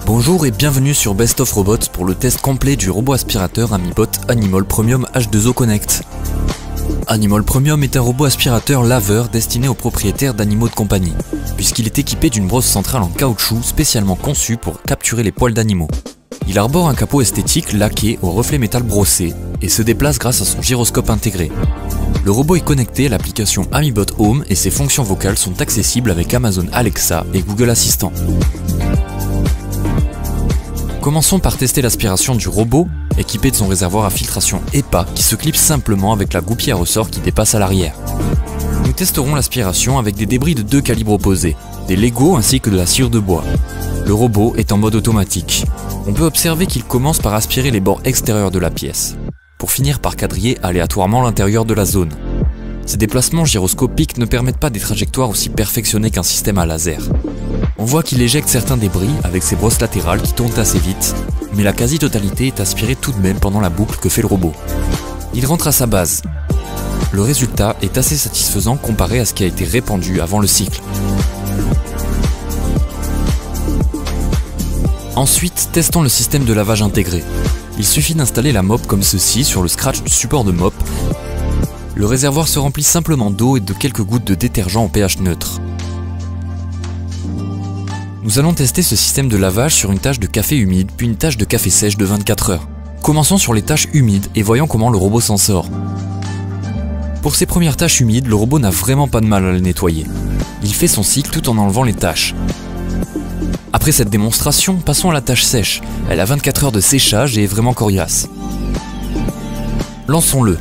Bonjour et bienvenue sur Best of Robots pour le test complet du robot aspirateur Amibot Animal Premium H2O Connect. Animal Premium est un robot aspirateur laveur destiné aux propriétaires d'animaux de compagnie, puisqu'il est équipé d'une brosse centrale en caoutchouc spécialement conçue pour capturer les poils d'animaux. Il arbore un capot esthétique laqué au reflet métal brossé et se déplace grâce à son gyroscope intégré. Le robot est connecté à l'application Amibot Home et ses fonctions vocales sont accessibles avec Amazon Alexa et Google Assistant. Commençons par tester l'aspiration du robot, équipé de son réservoir à filtration EPA qui se clipse simplement avec la goupille à ressort qui dépasse à l'arrière. Nous testerons l'aspiration avec des débris de deux calibres opposés, des Lego ainsi que de la sciure de bois. Le robot est en mode automatique. On peut observer qu'il commence par aspirer les bords extérieurs de la pièce, pour finir par quadriller aléatoirement l'intérieur de la zone. Ces déplacements gyroscopiques ne permettent pas des trajectoires aussi perfectionnées qu'un système à laser. On voit qu'il éjecte certains débris avec ses brosses latérales qui tournent assez vite, mais la quasi-totalité est aspirée tout de même pendant la boucle que fait le robot. Il rentre à sa base. Le résultat est assez satisfaisant comparé à ce qui a été répandu avant le cycle. Ensuite, testons le système de lavage intégré. Il suffit d'installer la mop comme ceci sur le scratch du support de mop. Le réservoir se remplit simplement d'eau et de quelques gouttes de détergent au pH neutre. Nous allons tester ce système de lavage sur une tâche de café humide puis une tâche de café sèche de 24 heures. Commençons sur les tâches humides et voyons comment le robot s'en sort. Pour ces premières tâches humides, le robot n'a vraiment pas de mal à les nettoyer. Il fait son cycle tout en enlevant les tâches. Après cette démonstration, passons à la tâche sèche. Elle a 24 heures de séchage et est vraiment coriace. Lançons-le.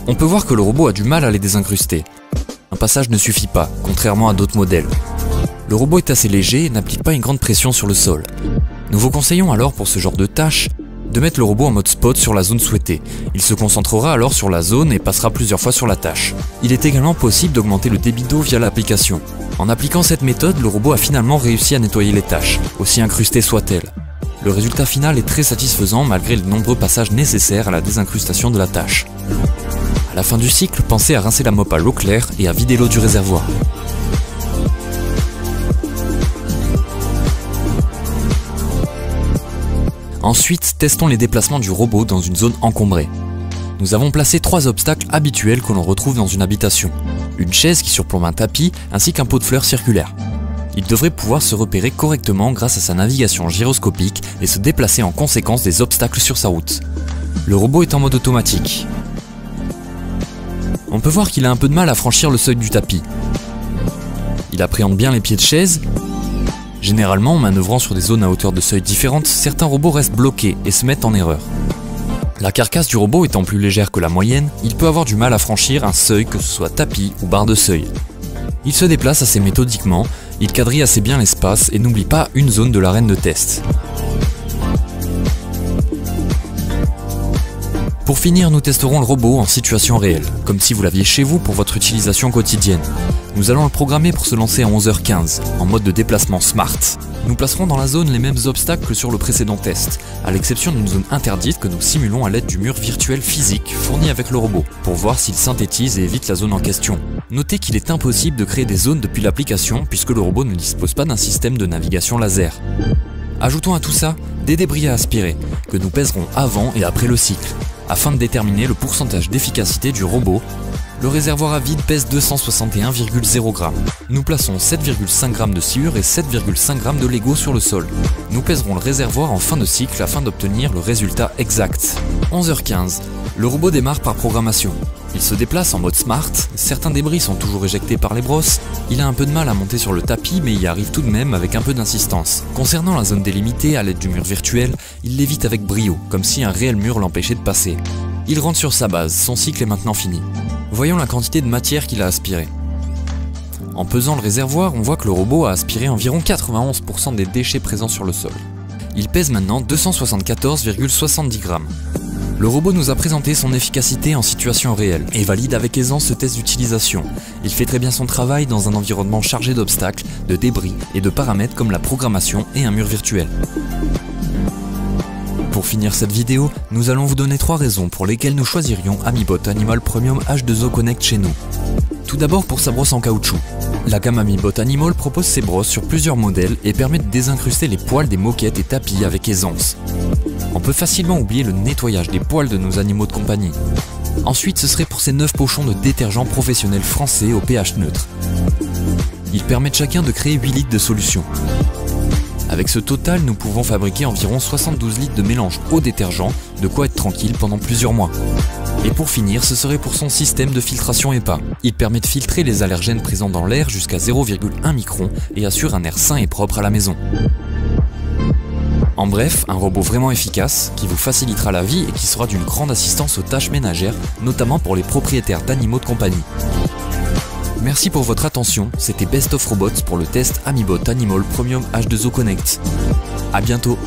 On peut voir que le robot a du mal à les désincruster. Un passage ne suffit pas, contrairement à d'autres modèles. Le robot est assez léger et n'applique pas une grande pression sur le sol. Nous vous conseillons alors pour ce genre de tâche de mettre le robot en mode spot sur la zone souhaitée. Il se concentrera alors sur la zone et passera plusieurs fois sur la tâche. Il est également possible d'augmenter le débit d'eau via l'application. En appliquant cette méthode, le robot a finalement réussi à nettoyer les tâches, aussi incrustées soient-elles. Le résultat final est très satisfaisant malgré les nombreux passages nécessaires à la désincrustation de la tâche. À la fin du cycle, pensez à rincer la mop à l'eau claire et à vider l'eau du réservoir. Ensuite, testons les déplacements du robot dans une zone encombrée. Nous avons placé 3 obstacles habituels que l'on retrouve dans une habitation. Une chaise qui surplombe un tapis ainsi qu'un pot de fleurs circulaire. Il devrait pouvoir se repérer correctement grâce à sa navigation gyroscopique et se déplacer en conséquence des obstacles sur sa route. Le robot est en mode automatique. On peut voir qu'il a un peu de mal à franchir le seuil du tapis. Il appréhende bien les pieds de chaise. Généralement, en manœuvrant sur des zones à hauteur de seuil différentes, certains robots restent bloqués et se mettent en erreur. La carcasse du robot étant plus légère que la moyenne, il peut avoir du mal à franchir un seuil, que ce soit tapis ou barre de seuil. Il se déplace assez méthodiquement, il quadrille assez bien l'espace et n'oublie pas une zone de l'arène de test. Pour finir, nous testerons le robot en situation réelle, comme si vous l'aviez chez vous pour votre utilisation quotidienne. Nous allons le programmer pour se lancer à 11h15, en mode de déplacement Smart. Nous placerons dans la zone les mêmes obstacles que sur le précédent test, à l'exception d'une zone interdite que nous simulons à l'aide du mur virtuel physique fourni avec le robot, pour voir s'il synthétise et évite la zone en question. Notez qu'il est impossible de créer des zones depuis l'application puisque le robot ne dispose pas d'un système de navigation laser. Ajoutons à tout ça des débris à aspirer, que nous pèserons avant et après le cycle. Afin de déterminer le pourcentage d'efficacité du robot, le réservoir à vide pèse 261,0 g. Nous plaçons 7,5 g de sciure et 7,5 g de Lego sur le sol. Nous pèserons le réservoir en fin de cycle afin d'obtenir le résultat exact. 11h15, le robot démarre par programmation. Il se déplace en mode Smart, certains débris sont toujours éjectés par les brosses, il a un peu de mal à monter sur le tapis mais y arrive tout de même avec un peu d'insistance. Concernant la zone délimitée à l'aide du mur virtuel, il l'évite avec brio, comme si un réel mur l'empêchait de passer. Il rentre sur sa base, son cycle est maintenant fini. Voyons la quantité de matière qu'il a aspirée. En pesant le réservoir, on voit que le robot a aspiré environ 91% des déchets présents sur le sol. Il pèse maintenant 274,70 g. Le robot nous a présenté son efficacité en situation réelle et valide avec aisance ce test d'utilisation. Il fait très bien son travail dans un environnement chargé d'obstacles, de débris et de paramètres comme la programmation et un mur virtuel. Pour finir cette vidéo, nous allons vous donner 3 raisons pour lesquelles nous choisirions Amibot Animal Premium H2O Connect chez nous. Tout d'abord pour sa brosse en caoutchouc. La gamme AmiBot Animal propose ses brosses sur plusieurs modèles et permet de désincruster les poils des moquettes et tapis avec aisance. On peut facilement oublier le nettoyage des poils de nos animaux de compagnie. Ensuite, ce serait pour ces 9 pochons de détergent professionnel français au pH neutre. Ils permettent chacun de créer 8 litres de solution. Avec ce total, nous pouvons fabriquer environ 72 litres de mélange eau détergent, de quoi être tranquille pendant plusieurs mois. Et pour finir, ce serait pour son système de filtration HEPA. Il permet de filtrer les allergènes présents dans l'air jusqu'à 0,1 micron et assure un air sain et propre à la maison. En bref, un robot vraiment efficace, qui vous facilitera la vie et qui sera d'une grande assistance aux tâches ménagères, notamment pour les propriétaires d'animaux de compagnie. Merci pour votre attention, c'était Best of Robots pour le test AmiBot Animal Premium H2O Connect. A bientôt.